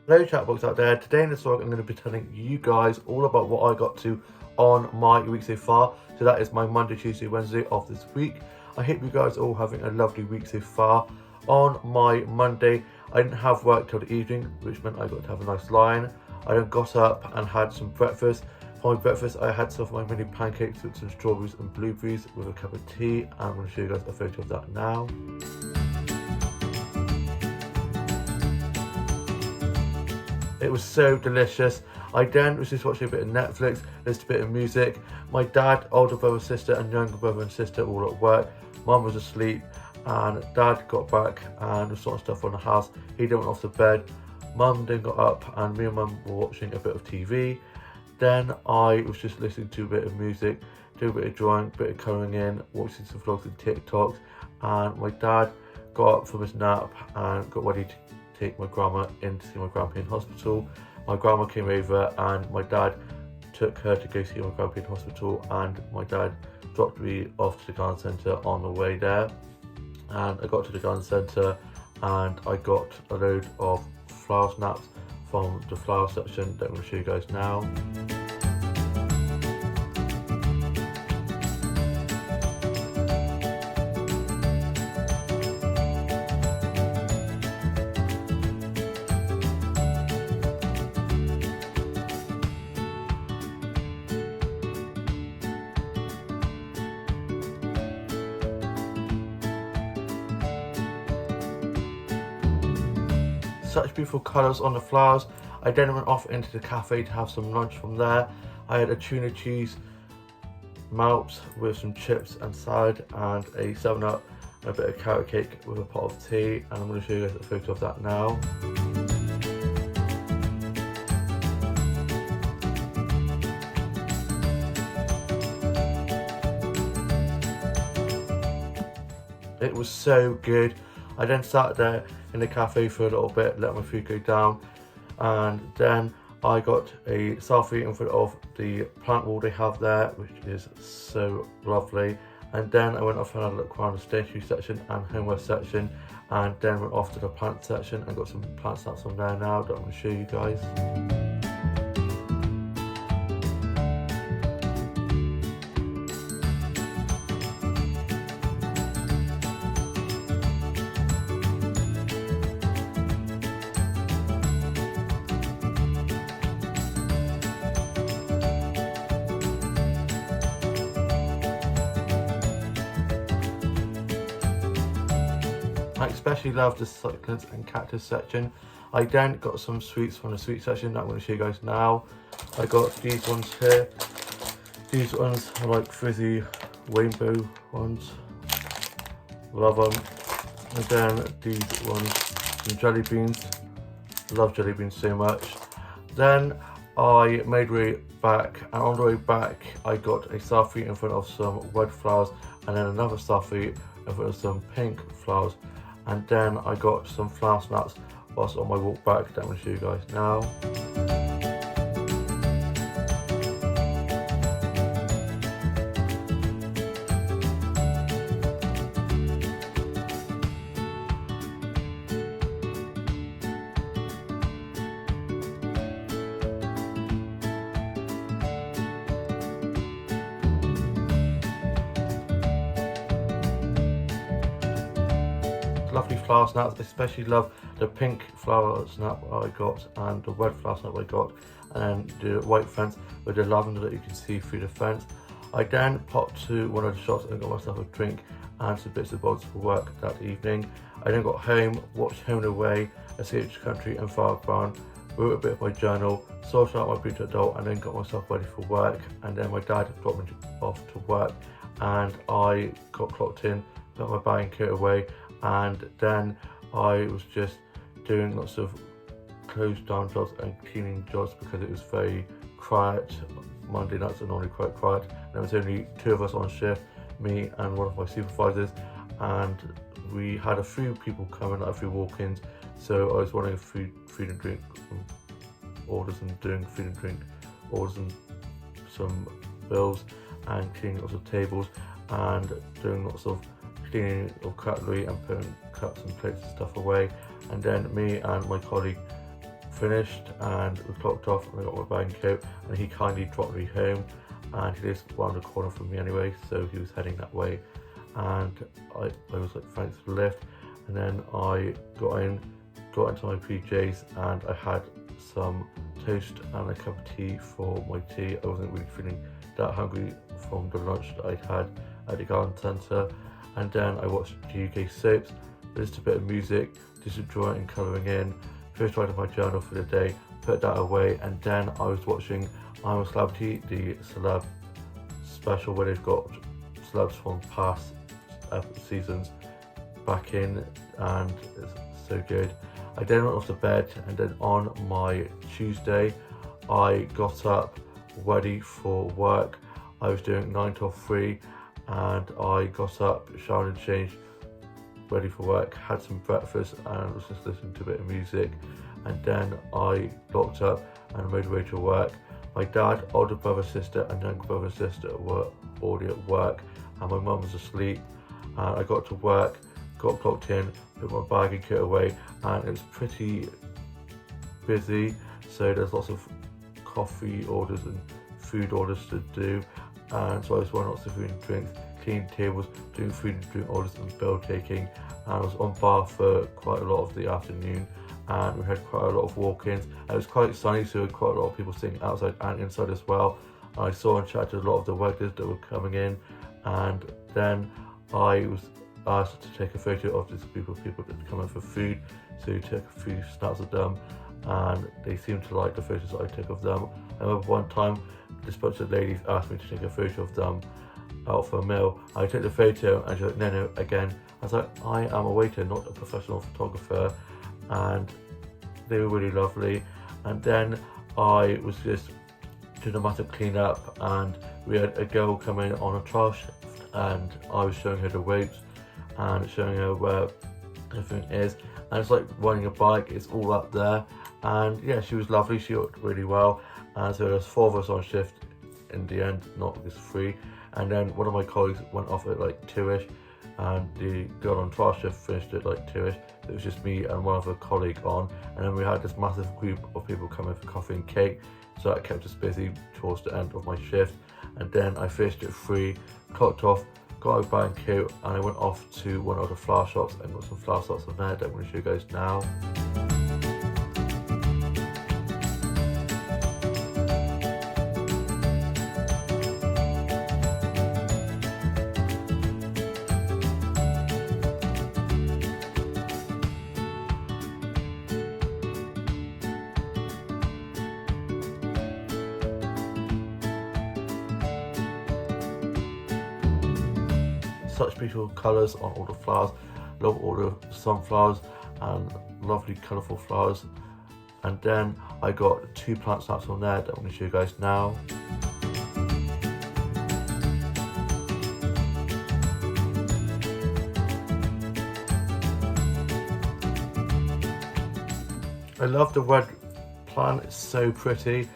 Hello chatbox out there. Today in this vlog I'm going to be telling you guys all about what I got to on my week so far. So that is my Monday, Tuesday, Wednesday of this week. I hope you guys are all having a lovely week so far. On my Monday I didn't have work till the evening, which meant I got to have a nice lie-in. I then got up and had some breakfast. For my breakfast I had some of my mini pancakes with some strawberries and blueberries with a cup of tea, and I'm going to show you guys a photo of that now. It was so delicious. I then was just watching a bit of Netflix, listened to a bit of music. My dad, older brother, sister and younger brother and sister all at work. Mum was asleep and dad got back and was sorting stuff on the house. He then went off to bed. Mum then got up and me and mum were watching a bit of TV. Then I was just listening to a bit of music, doing a bit of drawing, a bit of colouring in, watching some vlogs and TikToks, and my dad got up from his nap and got ready to take my grandma in to see my grandpa in hospital. My grandma came over and my dad took her to go see my grandpa in hospital, and my dad dropped me off to the garden centre on the way there. And I got to the garden centre and I got a load of flower snaps from the flower section that I'm going to show you guys now. Such beautiful colours on the flowers. I then went off into the cafe to have some lunch from there. I had a tuna cheese melt with some chips and salad and a 7-Up and a bit of carrot cake with a pot of tea, and I'm going to show you guys a photo of that now. It was so good. I then sat there in the cafe for a little bit, let my food go down, and then I got a selfie in front of the plant wall they have there, which is so lovely. And then I went off and had a look around the stationery section and homeware section, and then went off to the plant section and got some plant snaps from there now that I'm going to show you guys. I especially love the succulents and cactus section. I then got some sweets from the sweet section that I'm going to show you guys now. I got these ones here. These ones are like frizzy rainbow ones. Love them. And then these ones, some jelly beans. Love jelly beans so much. Then I made way back, and on the way back I got a selfie in front of some red flowers, and then another selfie in front of some pink flowers. And then I got some flower snaps whilst on my walk back that I'm going to show you guys now. Lovely flower snaps, especially love the pink flower snap I got and the red flower snap I got, and then the white fence with the lavender that you can see through the fence. I then popped to one of the shops and got myself a drink and some bits and bobs for work that evening. I then got home, watched Home and Away, Escape to Country and Fire Brown, wrote a bit of my journal, sorted out my beautiful adult, and then got myself ready for work. And then my dad dropped me off to work and I got clocked in, got my bag and coat away, and then I was just doing lots of closed down jobs and cleaning jobs because it was very quiet. Monday nights are normally quite quiet, and there was only 2 of us on shift, me and one of my supervisors, and we had a few people coming, like a few walk-ins, so I was running food and drink orders and doing food and drink orders and some bills and cleaning lots of tables and doing lots of cleaning of cutlery and putting cups and plates and stuff away. And then me and my colleague finished and we clocked off and I got my bag and coat, and he kindly dropped me home, and he lives around the corner from me anyway, so he was heading that way, and I was like, thanks for the lift. And then I got into my PJs and I had some toast and a cup of tea for my tea. I wasn't really feeling that hungry from the lunch that I'd had at the garden centre. And then I watched the UK soaps, listened to a bit of music, did some drawing and colouring in, first write my journal for the day, put that away, and then I was watching I'm a Celebrity, the celeb special where they've got celebs from past seasons back in, and it's so good. I then went off to bed, and then on my Tuesday I got up ready for work. I was doing 9 till 3 and I got up, showered and changed, ready for work, had some breakfast and was just listening to a bit of music, and then I locked up and made way to work. My dad, older brother, sister and younger brother and sister were already at work, and my mum was asleep. And I got to work, got clocked in, put my bag and kit away, and it was pretty busy, so there's lots of coffee orders and food orders to do, and so I was running lots of food and drinks, cleaning tables, doing food and drink orders and bill taking, and I was on bar for quite a lot of the afternoon, and we had quite a lot of walk-ins. It was quite sunny, so we had quite a lot of people sitting outside and inside as well. I saw and chatted to a lot of the workers that were coming in, and then I was asked to take a photo of this group of people that had come in for food, so we took a few snaps of them, and they seemed to like the photos that I took of them. I remember one time this bunch of ladies asked me to take a photo of them out for a meal. I took the photo and she was like, no, again. I was like, I am a waiter, not a professional photographer, and they were really lovely. And then I was just doing a massive clean up, and we had a girl come in on a trial shift, and I was showing her the ropes and showing her where everything is, and it's like riding a bike, it's all up there. And yeah, she was lovely, she worked really well, and so there's 4 of us on shift in the end, not just 3. And then one of my colleagues went off at like 2ish, and the girl on trial shift finished at like 2ish. It was just me and one other colleague on, and then we had this massive group of people coming for coffee and cake, so that kept us busy towards the end of my shift. And then I finished at 3, clocked off, got a bag and coat, and I went off to one of the flower shops and got some flower shops on there that I'm going to show you guys now. Such beautiful colours on all the flowers. Love all the sunflowers and lovely colourful flowers. And then I got 2 plant snaps on there that I'm going to show you guys now. I love the red plant, it's so pretty.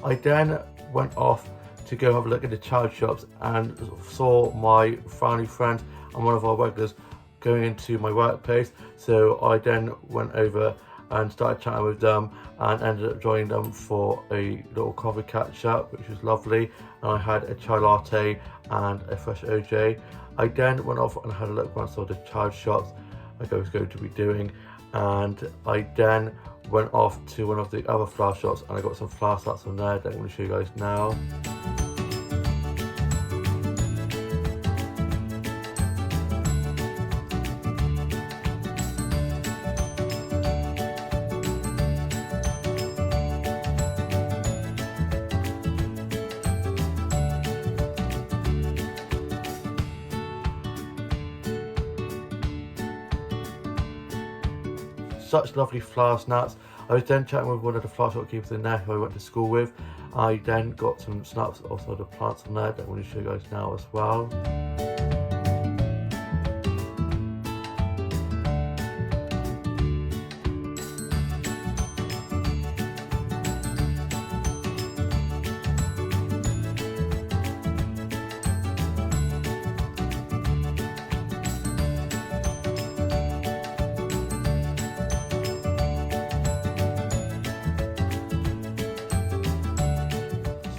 I then went off to go have a look at the charity shops and saw my family friend and one of our regulars going into my workplace, so I then went over and started chatting with them and ended up joining them for a little coffee catch up, which was lovely, and I had a chai latte and a fresh OJ. I then went off and had a look around some of the charity shops like I was going to be doing, and I then went off to one of the other flower shops and I got some flower sets from there that I'm going to show you guys now. Such lovely flower snaps. I was then chatting with one of the flower shopkeepers in there who I went to school with. I then got some snaps of some of the plants on there that I'm going to show you guys now as well.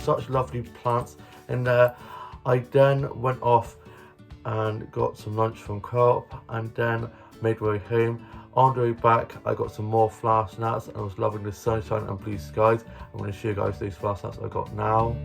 such lovely plants in there. I then went off and got some lunch from Co-op and then made my way home. On the way back, I got some more flower snaps and I was loving the sunshine and blue skies. I'm going to show you guys these flower snaps I got now.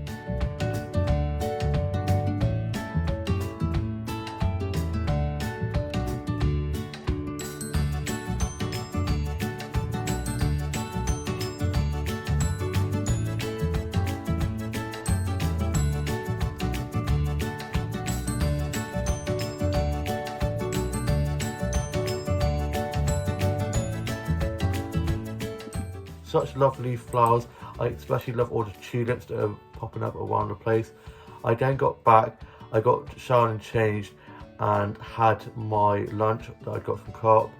Such lovely flowers. I especially love all the tulips that are popping up around the place. I then got back, I got showered and changed and had my lunch that I got from Co-op,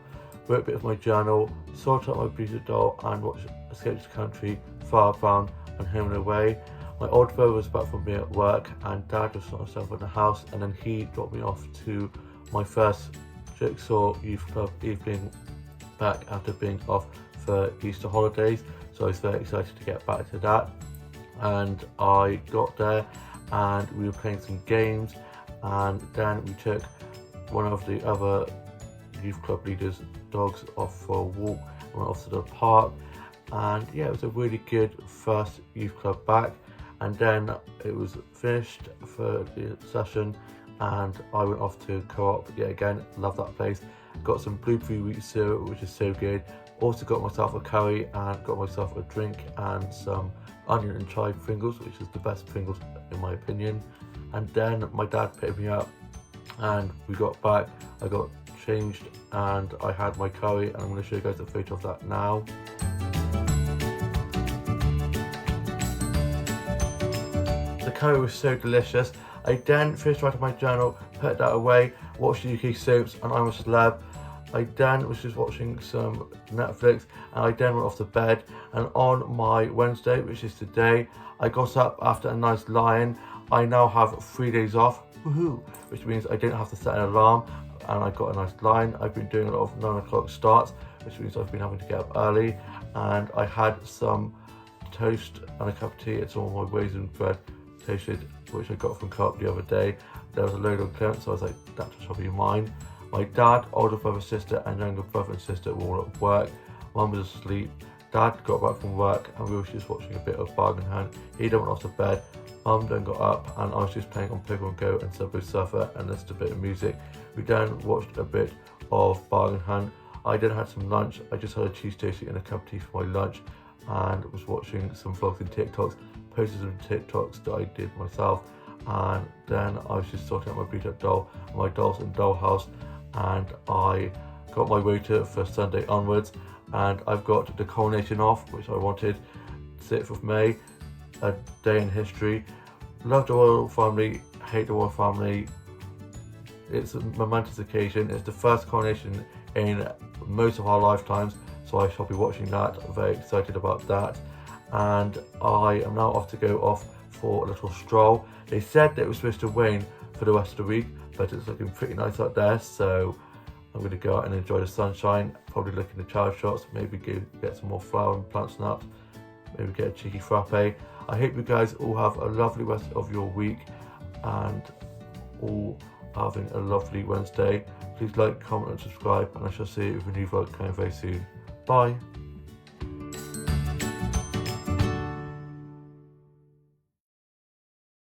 wrote a bit of my journal, sorted out my beauty doll and watched Escape to the Country, Firebound and Home and Away. My older brother was back from being at work and Dad was sorting himself in the house, and then he dropped me off to my first Jigsaw Youth Club evening back after being off for Easter holidays, so I was very excited to get back to that. And I got there and we were playing some games, and then we took one of the other youth club leaders' dogs off for a walk and went off to the park, and yeah, it was a really good first youth club back. And then it was finished for the session and I went off to Co-op yet again. Love that place. Got some blueberry wheat syrup, which is so good. Also got myself a curry and got myself a drink and some onion and chive Pringles, which is the best Pringles in my opinion. And then my dad picked me up and we got back. I got changed and I had my curry, and I'm going to show you guys a photo of that now. The curry was so delicious. I then finished writing my journal, put that away, watched the UK soaps and I'm a Celeb. I then was just watching some Netflix and I then went off to bed. And on my Wednesday, which is today, I got up after a nice lie-in. I now have 3 days off, woohoo, which means I didn't have to set an alarm and I got a nice lie-in. I've been doing a lot of 9 o'clock starts, which means I've been having to get up early, and I had some toast and a cup of tea and some of my raisin bread toasted, which I got from Co-op the other day. There was a load on clearance, so I was like, that shall be mine. My dad, older brother, sister and younger brother and sister were all at work. Mum was asleep. Dad got back from work and we were just watching a bit of Bargain Hunt. He then went off to bed. Mum then got up and I was just playing on Pokemon Go and Subway Surfer and listened to a bit of music. We then watched a bit of Bargain Hunt. I then had some lunch. I just had a cheese toastie and a cup of tea for my lunch and was watching some vlogs and TikToks, posted some TikToks that I did myself, and then I was just sorting out my beat up doll, my dolls and dollhouse, and I got my rota for Sunday onwards, and I've got the coronation off, which I wanted, 6th of May, a day in history. Love the royal family, hate the royal family. It's a momentous occasion. It's the first coronation in most of our lifetimes, so I shall be watching that. Very excited about that. And I am now off to go off for a little stroll. They said that it was supposed to rain for the rest of the week, but it's looking pretty nice out there, so I'm going to go out and enjoy the sunshine, probably look in the child shops, maybe get some more flower and plant snaps, maybe get a cheeky frappe. I hope you guys all have a lovely rest of your week and all having a lovely Wednesday. Please like, comment and subscribe, and I shall see you with a new vlog coming very soon. Bye.